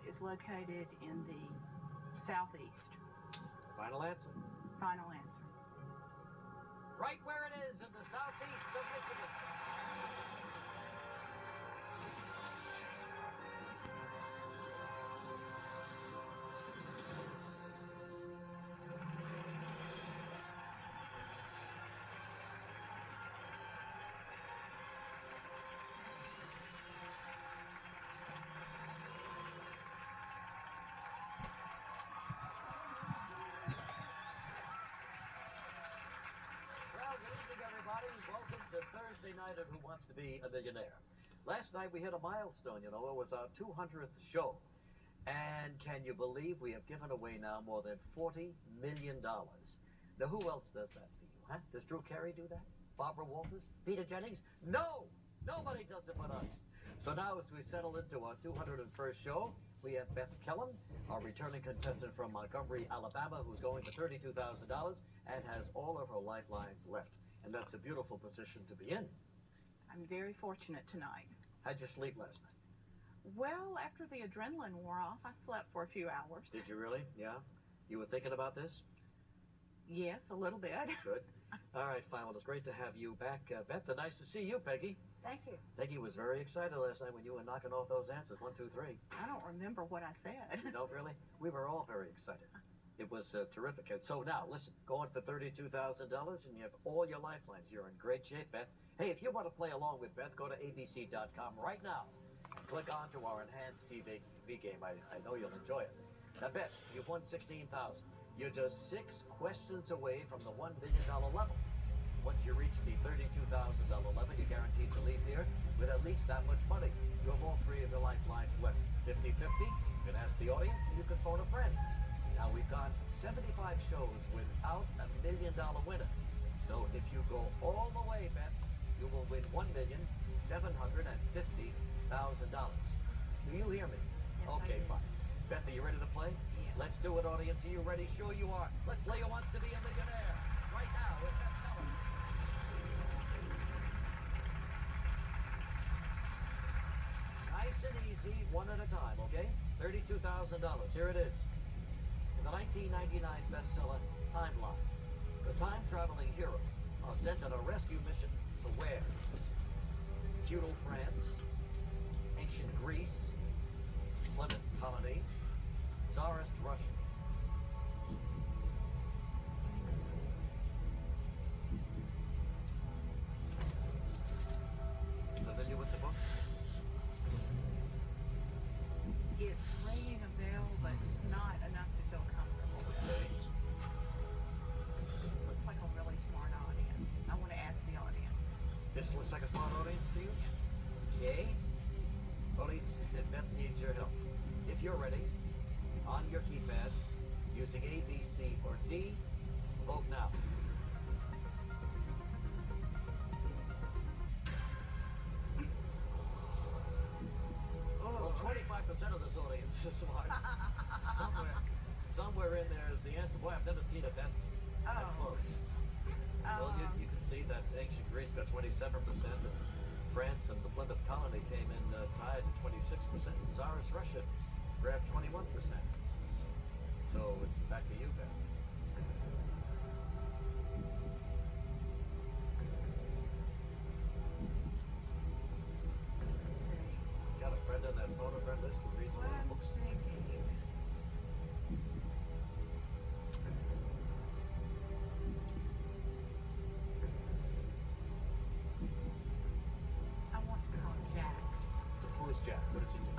is located in the southeast. Final answer? Final answer. Right where it is, in the southeast of Michigan. Well, good evening, everybody. Welcome to Thursday night of Who Wants to Be a Millionaire. Last night we hit a milestone, you know. It was our 200th show. And can you believe we have given away now more than $40 million? Now, who else does that for you, huh? Does Drew Carey do that? Barbara Walters? Peter Jennings? No! Nobody does it but us. So now as we settle into our 201st show, we have Beth Kellum, our returning contestant from Montgomery, Alabama, who's going for $32,000 and has all of her lifelines left. And that's a beautiful position to be in. I'm very fortunate tonight. How'd you sleep last night? Well, after the adrenaline wore off, I slept for a few hours. Did you really? Yeah? You were thinking about this? Yes, a little bit. Good. All right, fine. Well, it's great to have you back, Beth. Nice to see you, Peggy. Thank you. Peggy was very excited last night when you were knocking off those answers. 1, 2, 3. I don't remember what I said. You don't really? We were all very excited. It was terrific. And so now, listen, going for $32,000 and you have all your lifelines. You're in great shape, Beth. Hey, if you want to play along with Beth, go to abc.com right now and click on to our enhanced TV game. I know you'll enjoy it. Now, Beth, you've won $16,000. You're just 6 questions away from the $1 million level. Once you reach the $32,000 level, you're guaranteed to leave here with at least that much money. You have all 3 of your lifelines left. 50-50, you can ask the audience, and you can phone a friend. Now, we've gone 75 shows without a $1 million winner. So if you go all the way, Beth, you will win $1,750,000. Do you hear me? Yes, okay, I do. fine. Beth, are you ready to play? Yes. Let's do it, audience. Are you ready? Sure you are. Let's play Who Wants to Be a Millionaire right now with Beth Kellum. Nice and easy, one at a time, okay? $32,000. Here it is. In the 1999 bestseller Timeline, the time-traveling heroes are sent on a rescue mission to where? Feudal France, ancient Greece, Plymouth colony, Tsarist Russia. Familiar with the book? It's ringing a bell, but not enough to feel comfortable with. Okay. This looks like a really smart audience. I want to ask the audience. This looks like a smart audience to you? Okay. Audience, Beth needs your help. If you're ready, on your keypads, using A, B, C, or D, vote now. Well, 25% of this audience is smart. Somewhere in there is the answer. Boy, I've never seen it that close. Well, you can see that ancient Greece got 27%, and France and the Plymouth colony came in tied at 26%. Tsarist Russia grabbed 21%. So it's back to you, Beth. Let's see. Got a friend on that phone, a friend list who reads a What lot of I'm books. thinking. I want to call Jack. Who is Jack? What does he do?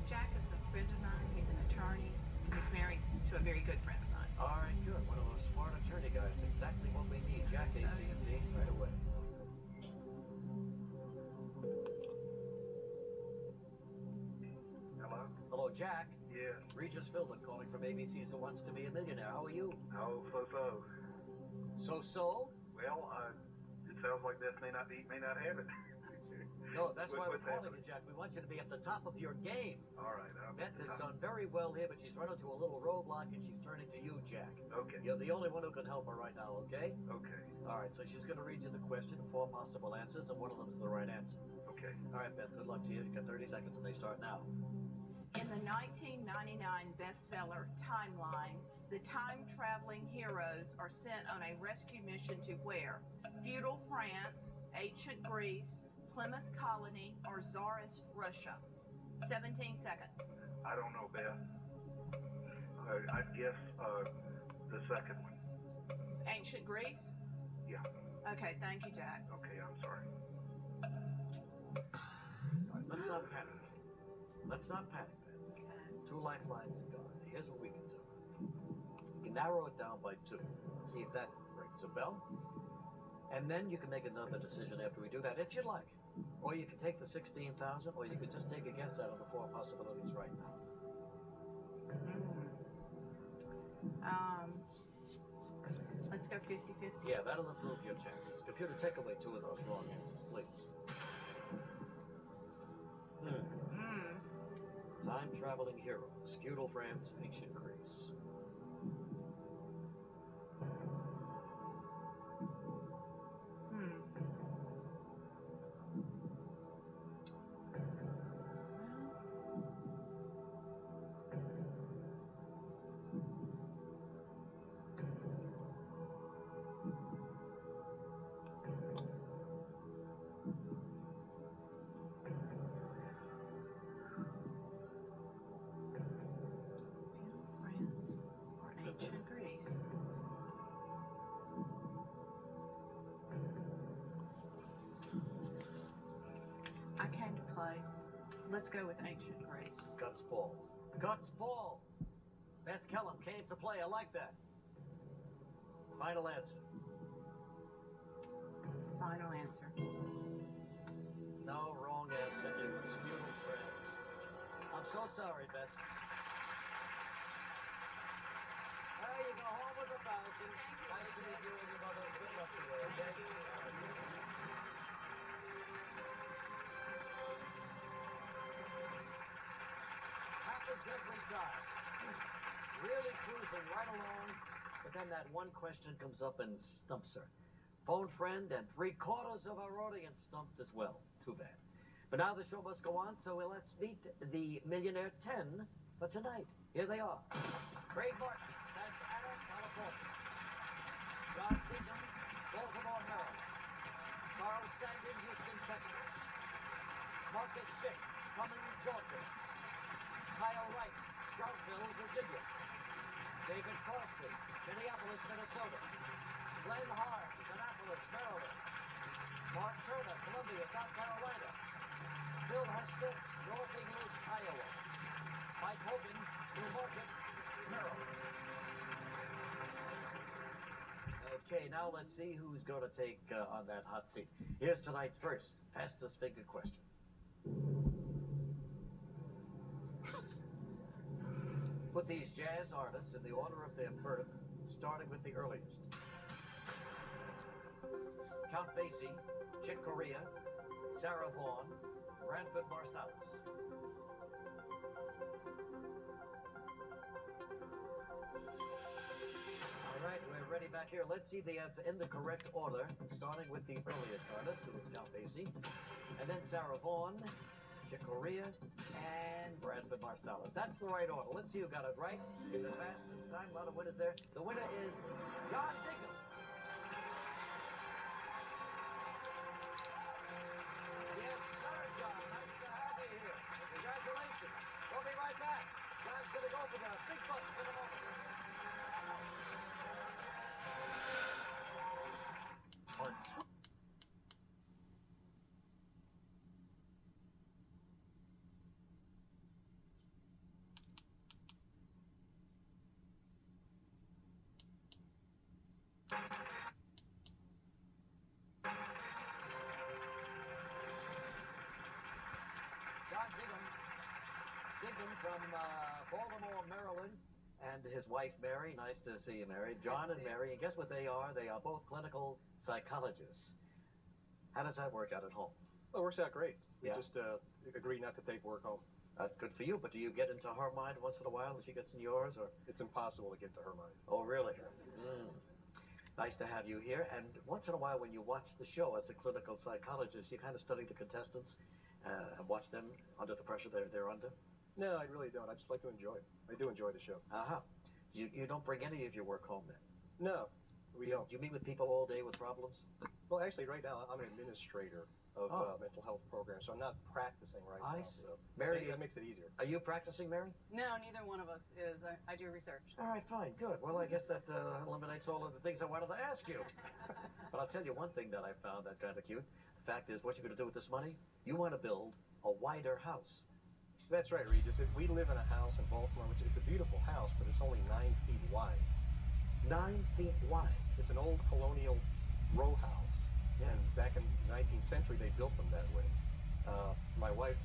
Jack is a friend of mine. He's an attorney. He's married to a very good friend of mine. All right, good. One of those smart attorney guys. Exactly what we need. Jack, So- AT&T, right away. Hello? Hello, Jack. Yes. Regis Philbin calling from ABC's Who Wants to Be a Millionaire. How are you? Oh, so. So? Well, it sounds like Beth may not have it. No, that's why we're What's calling happening? you, Jack. We want you to be at the top of your game. All right. Beth has done very well here, but she's run into a little roadblock, and she's turning to you, Jack. Okay. You're the only one who can help her right now, okay? Okay. All right, so she's going to read you the question, 4 possible answers, and one of them is the right answer. Okay. All right, Beth, good luck to you. You've got 30 seconds, and they start now. In the 1999 bestseller Timeline, the time-traveling heroes are sent on a rescue mission to where? Feudal France, ancient Greece, Plymouth Colony, or Tsarist Russia? 17 seconds. I don't know, Beth. I'd guess the second one. Ancient Greece? Yeah. Okay, thank you, Jack. Okay, I'm sorry. All right, let's not panic. Let's not panic, Beth. Okay. 2 lifelines are gone. Here's what we can do. You can narrow it down by 2. Let's see if that rings a bell. And then you can make another decision after we do that, if you'd like. Or you can take the 16,000, or you could just take a guess out of the 4 possibilities right now. Let's go 50-50. Yeah, that'll improve your chances. Computer, take away 2 of those wrong answers, please. Time-traveling heroes, feudal France, ancient Greece. Ancient Greece. I came to play. Let's go with ancient Greece. Guts ball. Guts ball! Beth Kellum came to play. I like that. Final answer. Final answer. No, wrong answer. It was feudal France. I'm so sorry, Beth. Hey, you go home with 1,000. Nice to meet you and your mother. Good luck to you, okay? Happens every time. Really cruising right along, but then that one question comes up and stumps her. Phone friend and 3/4 of our audience stumped as well. Too bad. But now the show must go on, so let's meet the Millionaire 10 for tonight. Here they are. Craig Martin, Santa Ana, California. John Deacon, Baltimore, Maryland. Carl Sandin, Houston, Texas. Marcus Schick, Cumming, Georgia. Kyle Wright, Sharpeville, Virginia. David Crosby, Minneapolis, Minnesota. Glenn Harms, Annapolis, Maryland. Mark Turner, Columbia, South Carolina. Bill Hester, North English, Iowa. Mike Hogan, New Market, Maryland. Okay, now let's see who's going to take on that hot seat. Here's tonight's first fastest finger question. Put these jazz artists in the order of their birth, starting with the earliest. Count Basie, Chick Corea, Sarah Vaughan, Branford Marsalis. All right, we're ready back here. Let's see the answer in the correct order, starting with the earliest artist, who was Count Basie, and then Sarah Vaughan, Chick Corea, and Branford Marsalis. That's the right order. Let's see who got it right. It's the fastest time. A lot of winners there. The winner is John Deacon. Yes, sir, John. Nice to have you here. Congratulations. We'll be right back. John's going to go for the big bucks in a moment. Once. Deacon from Baltimore, Maryland, and his wife, Mary. Nice to see you, Mary. John and Mary. And guess what they are? They are both clinical psychologists. How does that work out at home? Well, it works out great. We Yeah. just agree not to take work home. That's good for you, but do you get into her mind once in a while and she gets in yours? Or It's impossible to get to her mind. Oh, really? Nice to have you here. And once in a while when you watch the show as a clinical psychologist, you kind of study the contestants and watch them under the pressure they're under? No, I really don't. I just like to enjoy it. I do enjoy the show. Uh-huh. You don't bring any of your work home then? No, we don't. Do you meet with people all day with problems? Well, actually, right now I'm an administrator of Oh. mental health programs, so I'm not practicing right I now. see. So Mary, that makes it easier. are you practicing, Mary? No, neither one of us is. I do research. All right, fine, good. Well, I guess that eliminates all of the things I wanted to ask you. But I'll tell you one thing that I found that kind of cute. The fact is, what you're going to do with this money, you want to build a wider house. That's right, Regis. We live in a house in Baltimore, which it's a beautiful house, but it's only 9 feet wide. 9 feet wide. It's an old colonial row house. Yeah. And back in the 19th century, they built them that way. My wife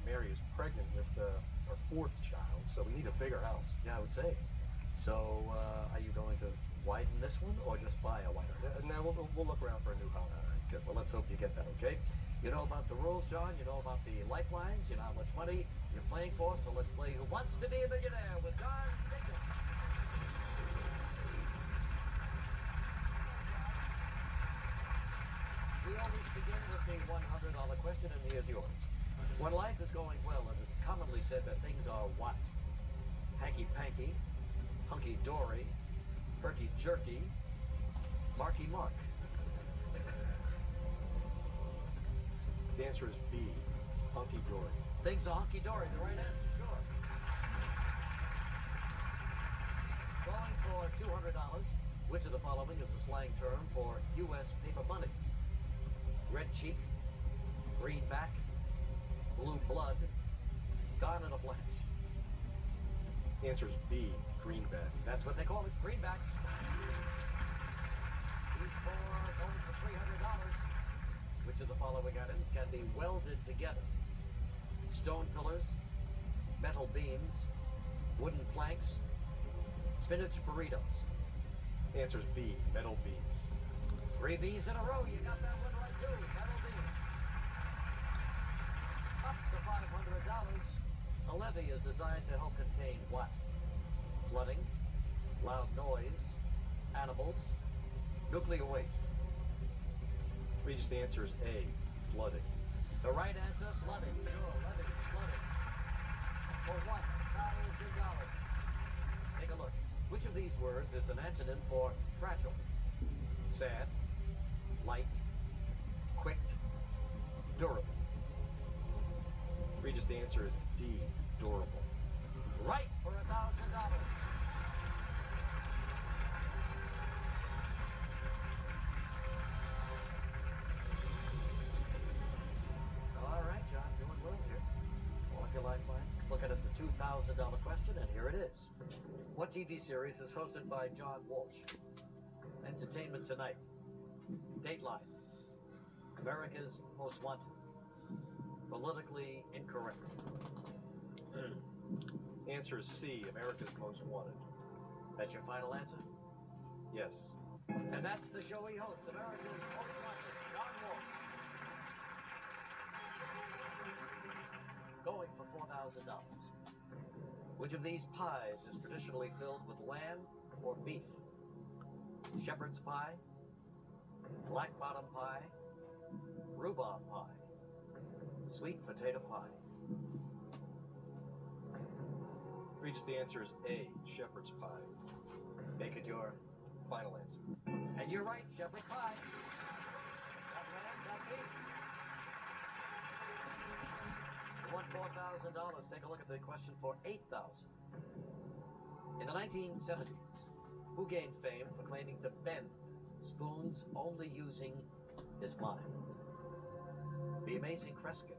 Mary is pregnant with our 4th child, so we need a bigger house. Yeah, I would say. So, are you going to widen this one or just buy a wider house? Now we'll look around for a new house. All right, good. Well, let's hope you get that, okay? You know about the rules, John. You know about the lifelines. You know how much money you're playing for. So let's play Who Wants to Be a Millionaire with John Jacob. We always begin with the $100 question, and here's yours. When life is going well, it is commonly said that things are what? Hanky-panky, hunky-dory, herky-jerky, marky-mark. The answer is B, hunky-dory. Things are hunky-dory. The right answer, sure. Going for $200. Which of the following is a slang term for U.S. paper money? Red cheek, greenback, blue blood, gone in a flash. The answer is B, greenback. That's what they call it, greenbacks. These four are going for $300. Which of the following items can be welded together? Stone pillars, metal beams, wooden planks, spinach burritos. The answer is B, metal beams. 3 B's in a row. You got that one right, too. Metal beams. Up to $500. A levee is designed to help contain what? Flooding, loud noise, animals, nuclear waste. Regis, the answer is A, flooding. The right answer, flooding. Sure, levee, flooding. For $1,000. Take a look. Which of these words is an antonym for fragile? Sad, light, quick, durable. Regis, the answer is D, durable. Right for $1,000. All right, John, doing well here. All of your lifelines. Look at it, the $2,000 question, and here it is. What TV series is hosted by John Walsh? Entertainment Tonight, Dateline, America's Most Wanted, Politically Incorrect. The answer is C, America's Most Wanted. That's your final answer? Yes. And that's the show he hosts, America's Most Wanted, John Walsh. Going for $4,000. Which of these pies is traditionally filled with lamb or beef? Shepherd's pie, black bottom pie, rhubarb pie, sweet potato pie. Regis, the answer is A, shepherd's pie. Make it your Final answer. And you're right, shepherd's pie. That lamb, that beef. You won $4,000. Take a look at the question for $8,000. In the 1970s, who gained fame for claiming to bend spoons only using his mind? The Amazing Kreskin,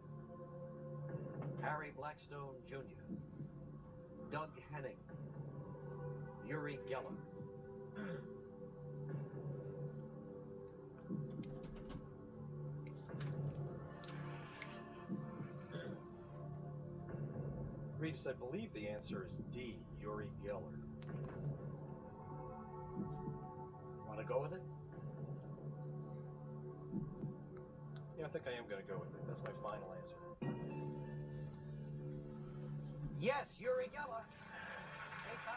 Harry Blackstone Jr., Doug Henning, Uri Geller. Regis, I believe the answer is D, Uri Geller. Want to go with it? Yeah, I think I am going to go with it. That's my final answer. Yes, Uri Geller. $8,000.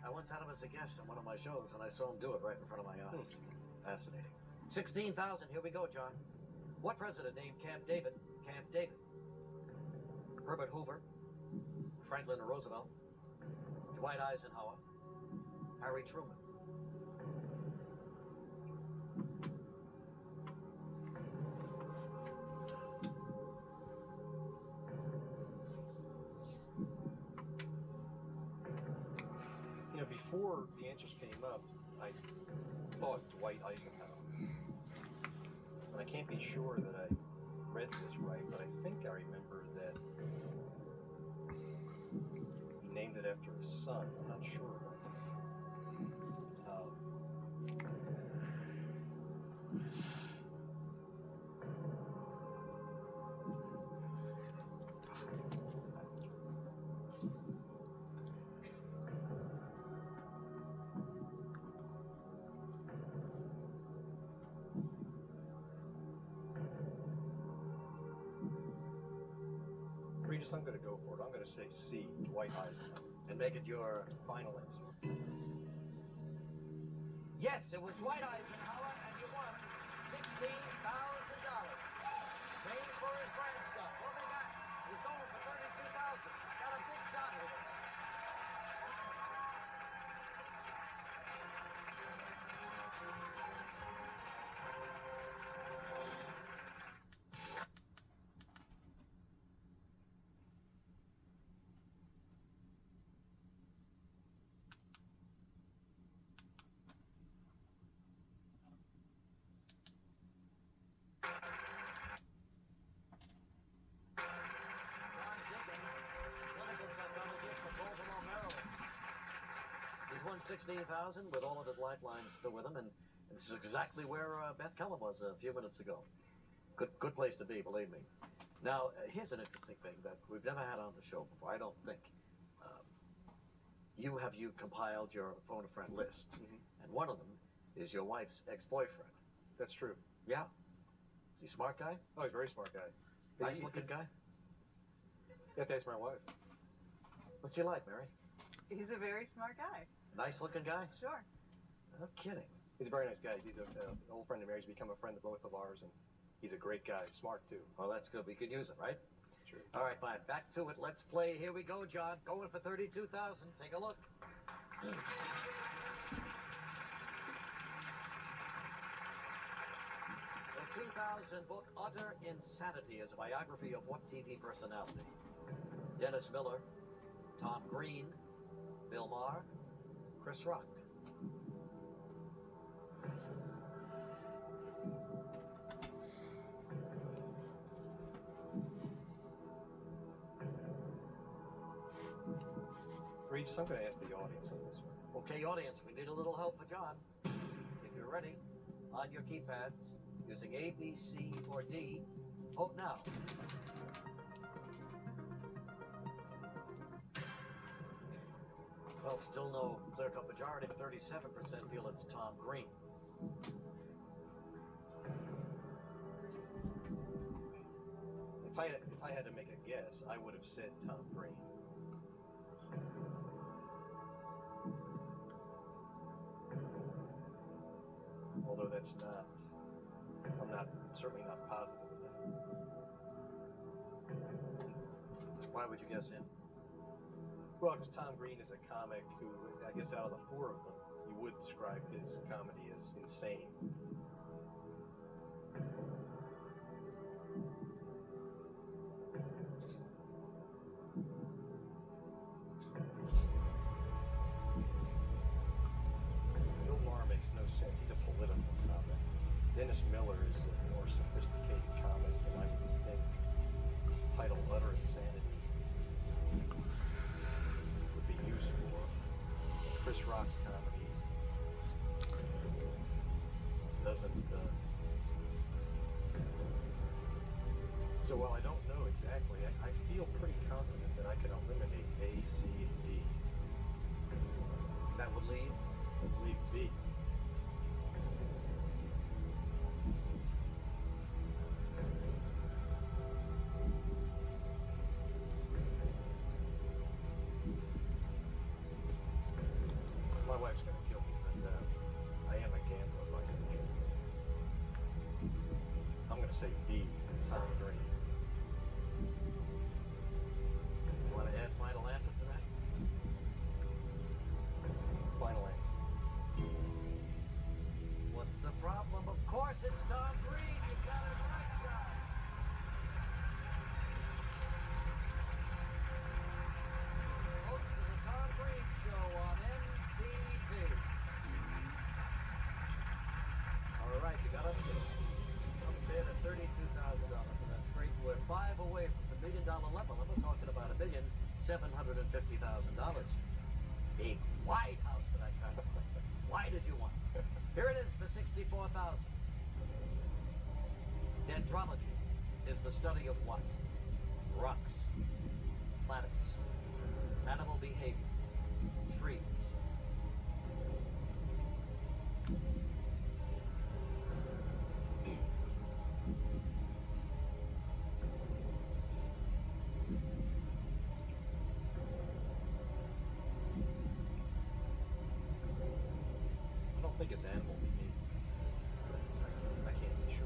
I once had him as a guest on one of my shows, and I saw him do it right in front of my eyes. Fascinating. $16,000. Here we go, John. What president named Camp David Camp David? Herbert Hoover, Franklin Roosevelt, Dwight Eisenhower, Harry Truman. You know, before the answers came up, I thought Dwight Eisenhower. And I can't be sure that I read this right, but I think I remember that he named it after his son. I'm not sure. Regis, I'm going to go for it. I'm going to say C, Dwight Eisenhower. And make it your... Final answer. Yes, it was Dwight Eisenhower, and you won $16,000. Paid for his grandson. What they got? He's going for $32,000. Got a big shot with it. He's won $16,000 with all of his lifelines still with him, and this is exactly where Beth Kellum was a few minutes ago. Good place to be, believe me. Now, here's an interesting thing that we've never had on the show before, I don't think. You compiled your phone a friend list, and one of them is your wife's ex-boyfriend. That's true. Yeah? Is he a smart guy? Oh, he's a very smart guy. Nice looking guy? You have to ask my wife. What's he like, Mary? He's a very smart guy. Nice looking guy? Sure. No kidding. He's a very nice guy. He's an old friend of Mary's, become a friend of both of ours, and he's a great guy, smart too. Well, that's good. We can use it, right? Sure. All right, fine. Back to it. Let's play. Here we go, John. Going for $32,000. Take a look. The 2000 book Utter Insanity is a biography of what TV personality? Dennis Miller, Tom Green, Bill Maher, Chris Rock. Regis, I'm going to ask the audience on this one. Okay, audience, we need a little help for John. If you're ready, on your keypads, using A, B, C, or D, vote now. Well, still no clear-cut majority, but 37% feel it's Tom Green. If I had to make a guess, I would have said Tom Green. Although that's not, I'm certainly not positive of that. Why would you guess him? Well, because Tom Green is a comic who, I guess out of the four of them, you would describe his comedy as insane. Bill Maher makes no sense. He's a political comic. Dennis Miller is a more sophisticated comic, and I would think title Utter Insanity would be used for. Chris Rock's comedy doesn't. So while I don't know exactly, I feel pretty confident that I can eliminate A, C, and D. That would leave? Leave B. My wife's gonna kill me, but I am a gambler by nature. I'm gonna say D, Tom Green. You want to add final answer to that? Final answer. What's the problem? Of course it's Tom Green. You got it right, John. Folks, to the Tom Green Show on MTV. All right, you got up to it. Up there at $32,000, and that's great. We're 5 away from the $1 million level, and we're talking about $1,750,000. Big, wide house for that kind of money. Wide as you want. Here it is for $64,000. Dendrology is the study of what? Rocks, planets, animal behavior, trees. I don't think it's animal behavior. I can't be sure.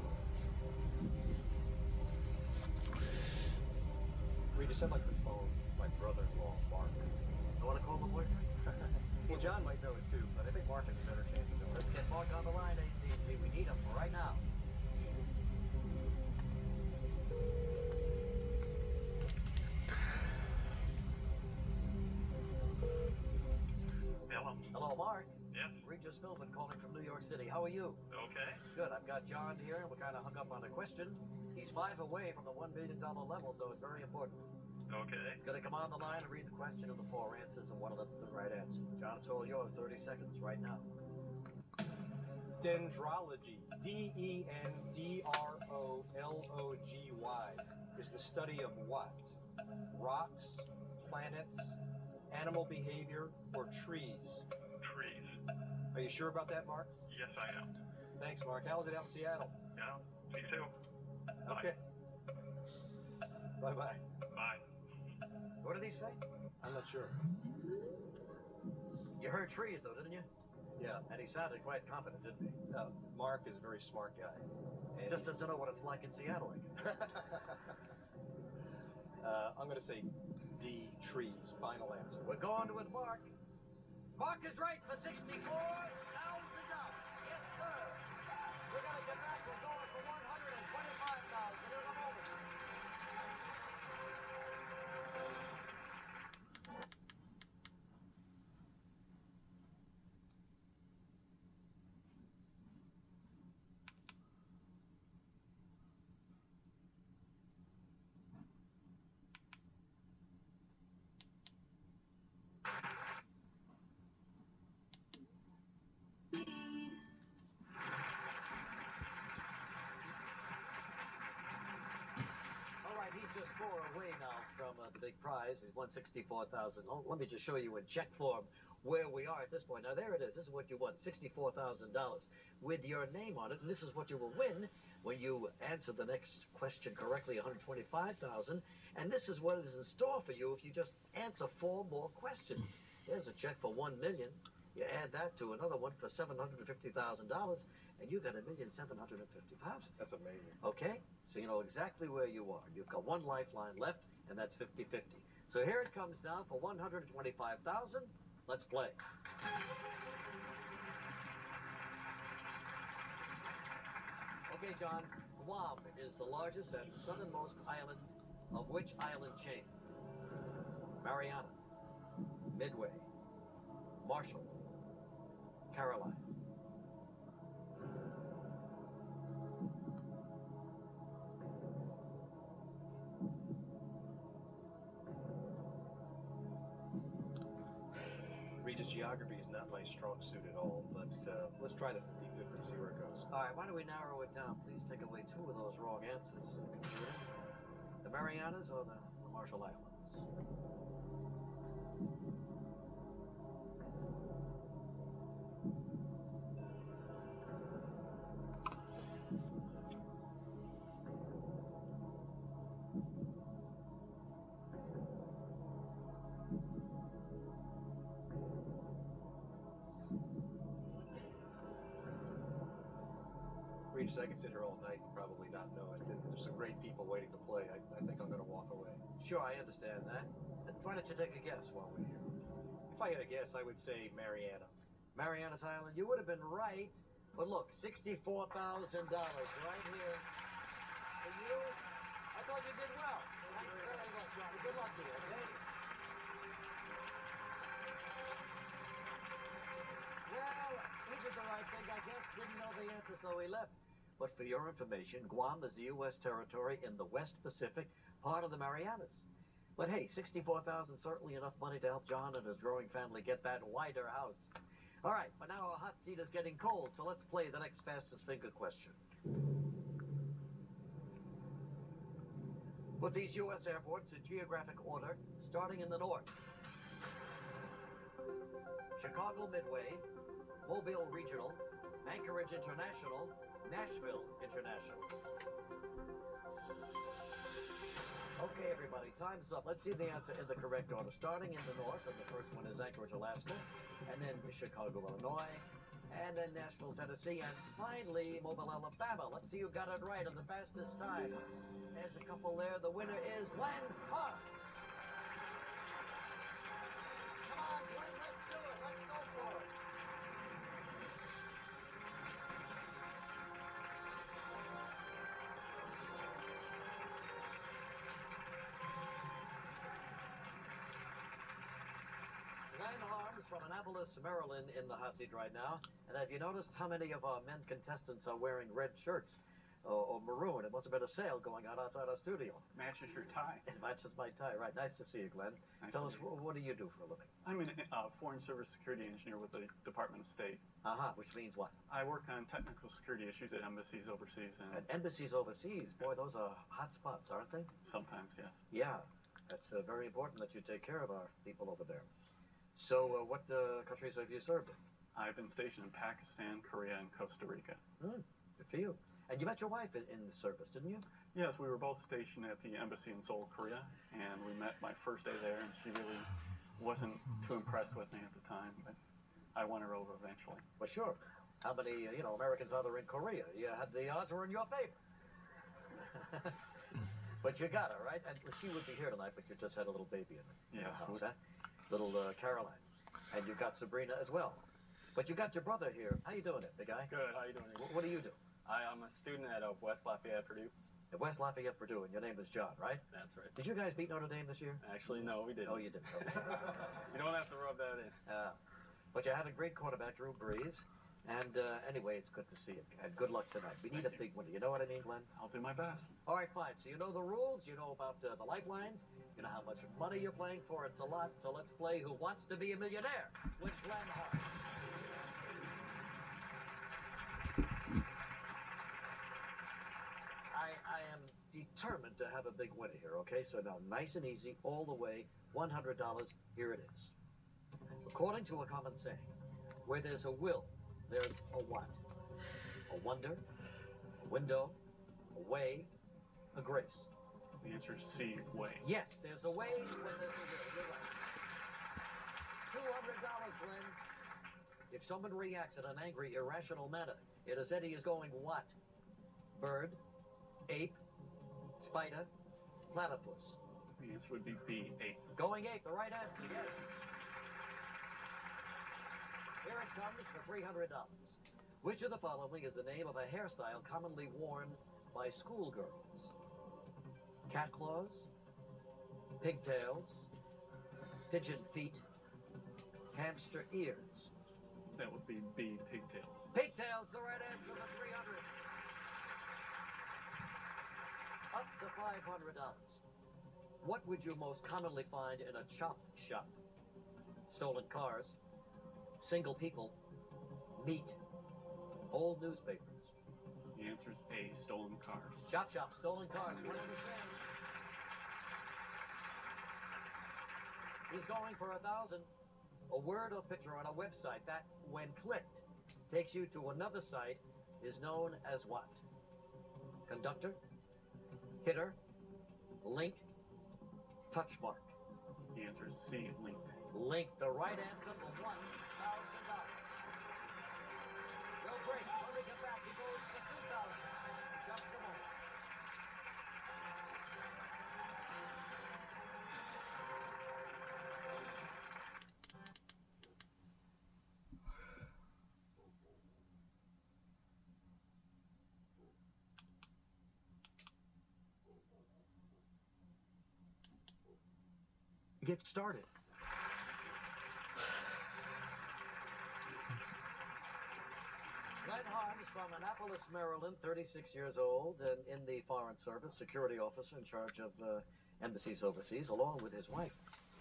We just had like the phone, my brother-in-law, Mark. You want to call the boyfriend? Well, John might know it too, but I think Mark has a better chance of knowing it. Let's get Mark on the line, AT&T. We need him right now. Hello. Hello, Mark. Yes. Regis Philbin calling from New York City. How are you? Okay. Good. I've got John here, and we're kind of hung up on a question. He's 5 away from the $1 million level, so it's very important. Okay. He's going to come on the line and read the question and the 4 answers, and one of them's the right answer. John, it's all yours. 30 seconds right now. Dendrology, D-E-N-D-R-O-L-O-G-Y, is the study of what? Rocks, planets, animal behavior, or trees? Trees. Are you sure about that, Mark? Yes, I am. Thanks, Mark. How was it out in Seattle? Yeah. See you soon. Bye. Okay. Bye-bye. Bye. What did he say? I'm not sure. You heard trees, though, didn't you? Yeah. And he sounded quite confident, didn't he? Mark is a very smart guy. And Just doesn't know what it's like in Seattle, I guess. I'm going to say D, trees. Final answer. We're going with Mark. Mark is right for $64,000. Yes, sir. We're going to get back. We're going for $125,000 in a moment. He's just 4 away now from the big prize. He's won $64,000. Oh, let me just show you in check form where we are at this point. Now, there it is. This is what you won, $64,000 with your name on it. And this is what you will win when you answer the next question correctly, $125,000. And this is what is in store for you if you just answer 4 more questions. There's a check for $1 million. You add that to another one for $750,000, and you got $1,750,000. That's amazing. Okay? So you know exactly where you are. You've got 1 lifeline left, and that's 50-50. So here it comes now for $125,000. Let's play. Okay, John. Guam is the largest and southernmost island of which island chain? Mariana, Midway, Marshall, Carolina. Regis, geography is not my strong suit at all, but let's try the 50-50, see where it goes. All right, why don't we narrow it down? Please take away 2 of those wrong answers, computer. The Marianas or the Marshall Islands? Just I could sit here all night and probably not know it. There's some great people waiting to play. I think I'm going to walk away. Sure, I understand that. And why don't you take a guess while we're here? If I had a guess, I would say Mariana. Marianas Island, you would have been right. But look, $64,000 right here for you. I thought you did well. Thanks very much, Johnny. Good luck to you, okay? Well, he did the right thing, I guess. Didn't know the answer, so he left. But for your information, Guam is a U.S. territory in the West Pacific, part of the Marianas. But hey, $64,000 certainly enough money to help John and his growing family get that wider house. All right, but now our hot seat is getting cold, so let's play the next fastest finger question. Put these U.S. airports in geographic order, starting in the north. Chicago Midway, Mobile Regional, Anchorage International, Nashville International. Okay, everybody, time's up. Let's see the answer in the correct order. Starting in the north, and the first one is Anchorage, Alaska, and then Chicago, Illinois, and then Nashville, Tennessee, and finally Mobile, Alabama. Let's see who got it right on the fastest time. There's a couple there. The winner is Glenn Hart. Come on, Glenn, let's do it. Let's go for it. Glenn Harms from Annapolis, Maryland, in the hot seat right now. And have you noticed how many of our men contestants are wearing red shirts or maroon? It must have been a sale going on outside our studio. Matches your tie. It matches my tie, right? Nice to see you, Glenn. Nice Tell to us, meet you. what do you do for a living? I'm a Foreign Service security engineer with the Department of State. Which means what? I work on technical security issues at embassies overseas, and And embassies overseas, boy, those are hot spots, aren't they? sometimes, yes. Yeah, that's very important that you take care of our people over there. So, what countries have you served in? I've been stationed in Pakistan, Korea, and Costa Rica. Good for you. And you met your wife in the service, didn't you? Yes, we were both stationed at the embassy in Seoul, Korea, and we met my first day there, and she really wasn't too impressed with me at the time, but I won her over eventually. Well, sure. How many, Americans are there in Korea? You had the odds were in your favor. But you got her, right? And she would be here tonight, but you just had a little baby in the Yes. house, huh? Little Caroline. And you got Sabrina as well. But you got your brother here. How you doing it, big guy? Good, how you doing? What do you do? I'm a student at West Lafayette, Purdue. At West Lafayette, Purdue, and your name is John, right? That's right. Did you guys beat Notre Dame this year? Actually, no, we didn't. Oh, you didn't. Okay. You don't have to rub that in. But you had a great quarterback, Drew Brees. And anyway, it's good to see you. And good luck tonight. We need a big winner. You know what I mean, Glenn? I'll do my best. All right, fine. So you know the rules. You know about the lifelines. You know how much money you're playing for. It's a lot. So let's play Who Wants to Be a Millionaire with Glenn Hart. I am determined to have a big winner here, okay? So now, nice and easy, all the way, $100. Here it is. According to a common saying, where there's a will, there's a what? A wonder, window, a way, a grace. The answer is C, way. Yes, there's a way when there's a will. You're right. $200, Glenn. If someone reacts in an angry, irrational manner, it is said he is going what? Bird, ape, spider, platypus. The answer would be B, 8. Going ape, the right answer, yes. Here it comes for $300. Which of the following is the name of a hairstyle commonly worn by schoolgirls? Cat claws, pigtails, pigeon feet, hamster ears. That would be B, pigtails. Pigtails, the right answer for $300. Up to $500. What would you most commonly find in a chop shop? Stolen cars, single people, meat, old newspapers. The answer is A, stolen cars. Chop shop, stolen cars, 100%. He's going for $1,000. A word or picture on a website that, when clicked, takes you to another site is known as what? Conductor, hitter, link, touch mark. The answer is C, link. Link, the right answer for $1,000. We'll break. When we get back, he goes for $2,000. get started. Glenn Harms from Annapolis, Maryland, 36 years old, and in the Foreign Service, security officer in charge of embassies overseas, along with his wife.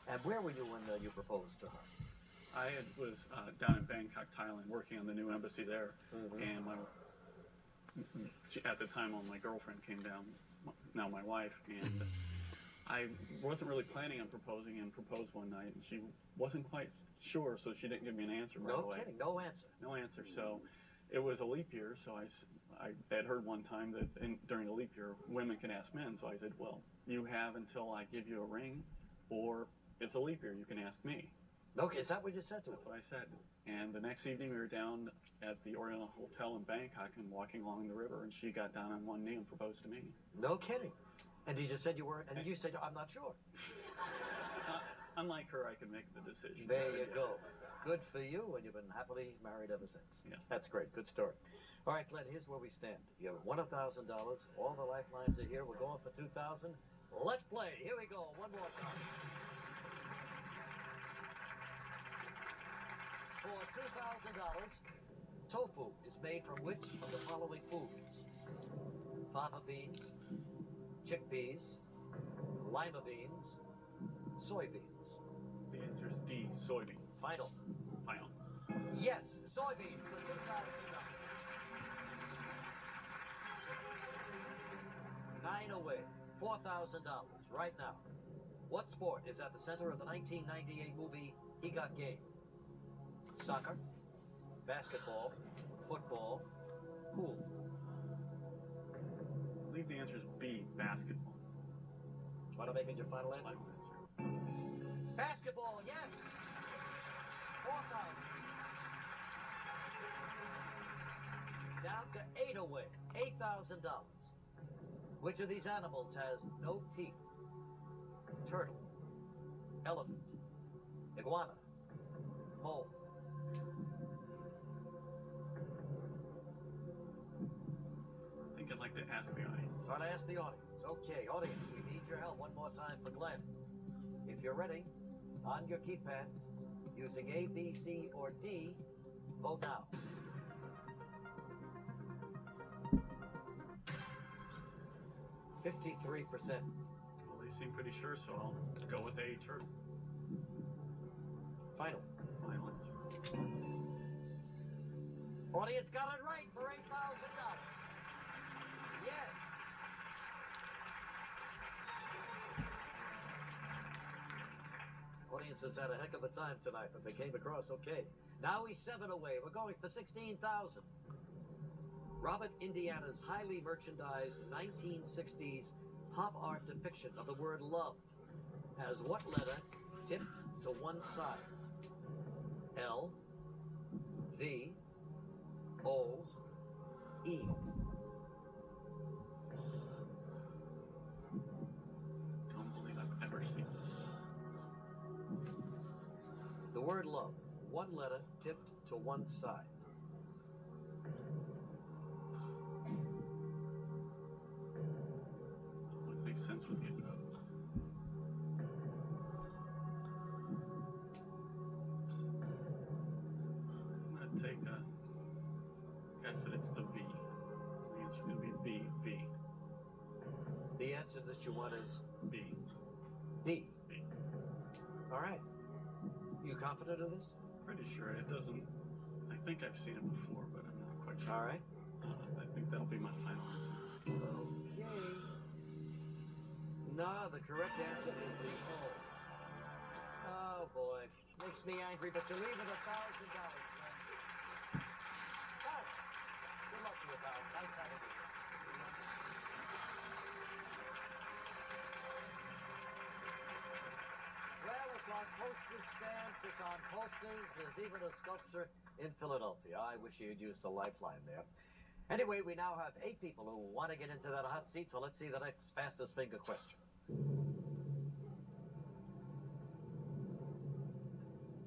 And where were you when you proposed to her? Was down in Bangkok, Thailand, working on the new embassy there, and at the time when my girlfriend came down, now my wife, and I wasn't really planning on proposing, and proposed one night, and she wasn't quite sure, so she didn't give me an answer right away. No kidding, no answer. No answer. So it was a leap year, so I had heard one time that during a leap year, women can ask men. So I said, well, you have until I give you a ring, or it's a leap year, you can ask me. Okay, is that what you said to her? That's what I said. And the next evening, we were down at the Oriental Hotel in Bangkok and walking along the river, and she got down on one knee and proposed to me. No kidding. And you just said you weren't, and you said, I'm not sure. Unlike her, I can make the decision. There you go. Good for you, and you've been happily married ever since. Yeah. That's great. Good story. All right, Glenn, here's where we stand. You have won $1,000. All the lifelines are here. We're going for $2,000. Let's play. Here we go. One more time. For $2,000, tofu is made from which of the following foods? Fava beans, chickpeas, lima beans, soybeans. The answer is D, soybeans. Final. Final. Yes, soybeans for $2,000. 9 away, $4,000 right now. What sport is at the center of the 1998 movie He Got Game? Soccer, basketball, football, pool. I believe the answer is B, basketball. Want to make it your final answer? Final answer. Basketball, yes. 4,000. Down to 8 away, $8,000. Which of these animals has no teeth? Turtle, elephant, iguana, mole. I think I'd like to ask the audience. Try to ask the audience. Okay, audience, we need your help one more time for Glenn. If you're ready, on your keypads, using A, B, C, or D, vote now. $53%. Well, they seem pretty sure, so I'll go with A, turtle. Final. Final answer. Audience got it right for $8,000. Yes. Audience has had a heck of a time tonight, but they came across okay. Now he's 7 away. We're going for $16,000. Robert Indiana's highly merchandised 1960s pop art depiction of the word love has what letter tipped to one side? L, V, O, E. Don't believe I've ever seen this. The word love, one letter tipped to one side. Would make sense with you. I'm gonna take a guess that it's the V. The answer's gonna be B. V. The answer that you want is B. B. B. All right. You confident of this? Pretty sure it doesn't. I think I've seen it before, but I'm not quite sure. All right. I think that'll be my final answer. Okay. No, the correct answer is the O. Oh boy, makes me angry, but you leave it $1,000. Good luck to you, pal. Nice having you. Well, it's on postage stamps, it's on posters, there's even a sculpture in Philadelphia. I wish you'd used a lifeline there. Anyway, we now have 8 people who want to get into that hot seat, so let's see the next fastest finger question.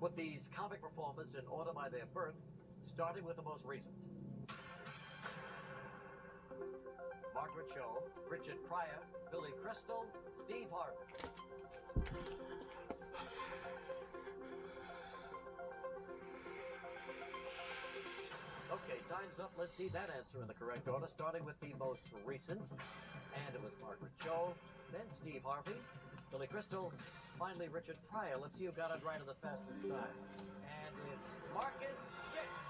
Put these comic performers in order by their birth, starting with the most recent. Margaret Cho, Richard Pryor, Billy Crystal, Steve Harvey. Okay, time's up. Let's see that answer in the correct order, starting with the most recent. And it was Margaret Cho, then Steve Harvey, Billy Crystal, finally Richard Pryor. Let's see who got it right in the fastest time. And it's Marcus Jicks.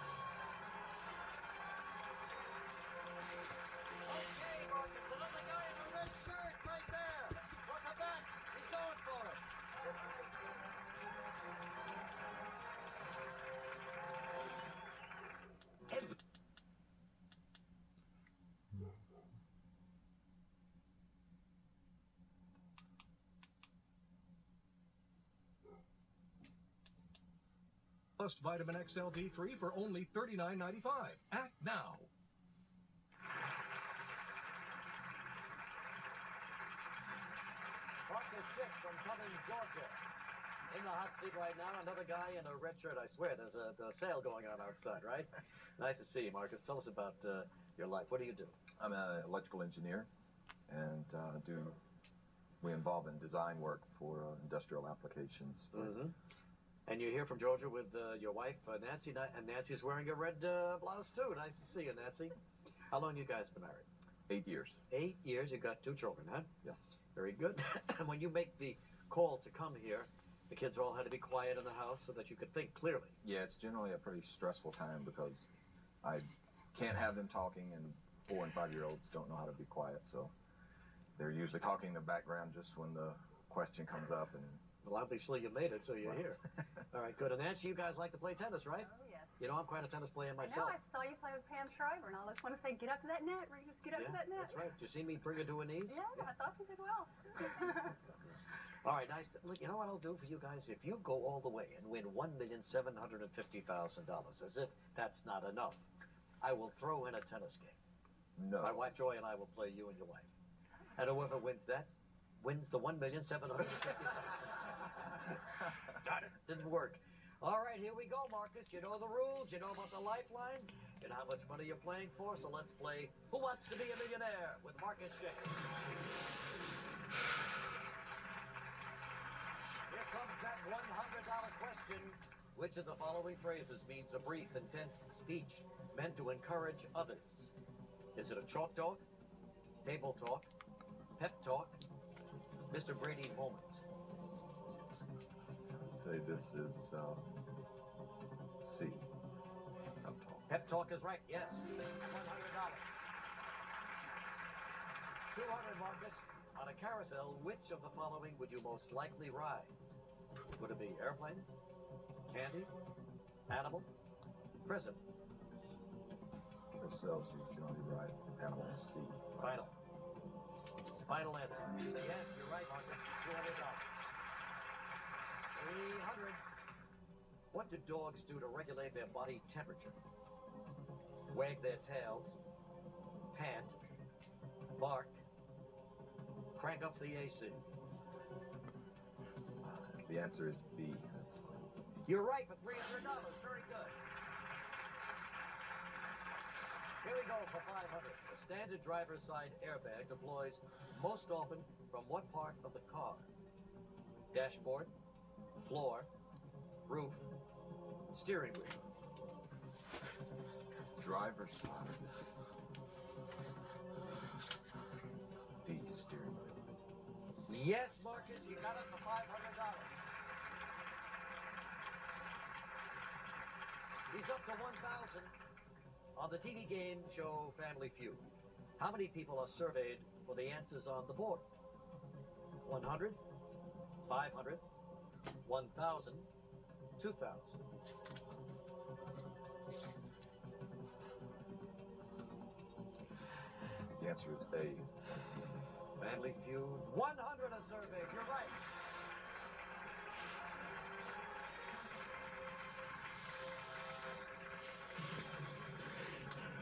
Okay, Marcus, another guy in a red shirt right there. Look at that. He's going for it. Plus Vitamin XL D3 for only $39.95. Act now. Marcus Schick from Cumming, Georgia. In the hot seat right now, another guy in a red shirt. I swear, there's a sale going on outside, right? Nice to see you, Marcus. Tell us about your life. What do you do? I'm an electrical engineer, and we involve in design work for industrial applications. And you're here from Georgia with your wife, Nancy, and Nancy's wearing a red blouse, too. Nice to see you, Nancy. How long you guys been married? 8 years. 8 years. You got 2 children, huh? Yes. Very good. And when you make the call to come here, the kids all had to be quiet in the house so that you could think clearly. Yeah, it's generally a pretty stressful time because I can't have them talking, and 4- and 5-year-olds don't know how to be quiet, so they're usually talking in the background just when the question comes up. And well, obviously you made it, so you're here. All right, good. And Nancy, you guys like to play tennis, right? Oh, yes. You know, I'm quite a tennis player I know, myself. I saw you play with Pam Shriver, and I just want to say, get up to that net, Regis, get up to that net. That's right. Did you see me bring her to her knees? Yeah, I thought you did well. All right, nice. Look, you know what I'll do for you guys? If you go all the way and win $1,750,000, as if that's not enough, I will throw in a tennis game. no. My wife Joy and I will play you and your wife. And whoever wins that wins the $1,750,000. Got it. Didn't work. All right, here we go, Marcus. You know the rules. You know about the lifelines. You know how much money you're playing for. So let's play Who Wants to Be a Millionaire with Marcus Schick. Here comes that $100 question. Which of the following phrases means a brief, intense speech meant to encourage others? Is it a chalk talk, table talk, pep talk, Mr. Brady moment? I'd say this is C. Pep talk. Pep talk is right, yes. $100. 200, Marcus. On a carousel, which of the following would you most likely ride? Would it be airplane, candy, animal, prison? Carousels you generally ride animal C. Final answer. Yes, you're right, Marcus. $200. 300. What do dogs do to regulate their body temperature? Wag their tails, pant, bark, crank up the AC. The answer is B. That's fine. You're right for $300. Very good. Here we go for 500. A standard driver's side airbag deploys most often from what part of the car? Dashboard, floor, roof, steering wheel. Driver's side. D. Steering wheel. Yes, Marcus, you got it for $500. He's up to 1,000 on the TV game show Family Feud. How many people are surveyed for the answers on the board? 100, 500, 1,000, 2,000. The answer is A. Family Feud, 100 are surveyed. You're right.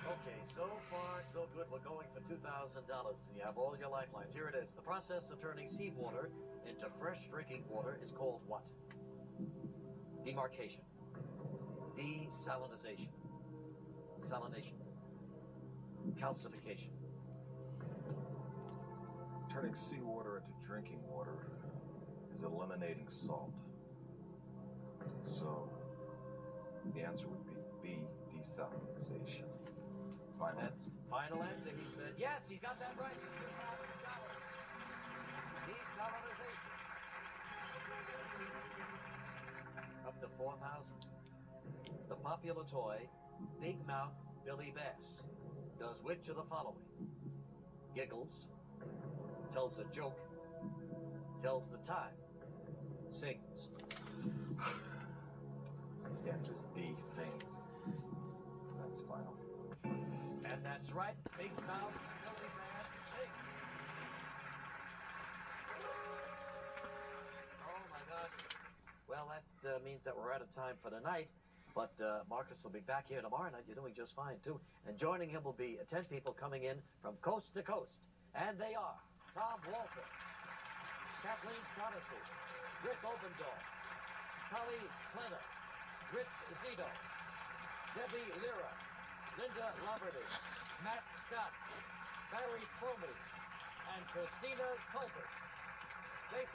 Okay, so far so good. We're going for $2,000, and you have all your lifelines. Here it is. The process of turning seawater into fresh drinking water is called what? Demarcation. Desalinization. Salination. Calcification. Turning seawater into drinking water is eliminating salt. So the answer would be B. desalinization. Final. And final answer, he said, yes, he's got that right. $2,000. Desalinization. Up to 4,000. The popular toy, Big Mouth Billy Bass, does which of the following? Giggles, tells a joke, tells the time, sings. The answer is D, sings. That's final. And that's right, Big Mouth Billy Bass sings. Oh my gosh. Well, that means that we're out of time for tonight. But Marcus will be back here tomorrow night. You're doing just fine, too. And joining him will be 10 people coming in from coast to coast. And they are Tom Walter, Kathleen Shaughnessy, Rick Obendorf, Holly Clenner, Rich Zito, Debbie Lira, Linda Loverty, Matt Scott, Barry Cromie, and Christina Colbert. Stay tuned.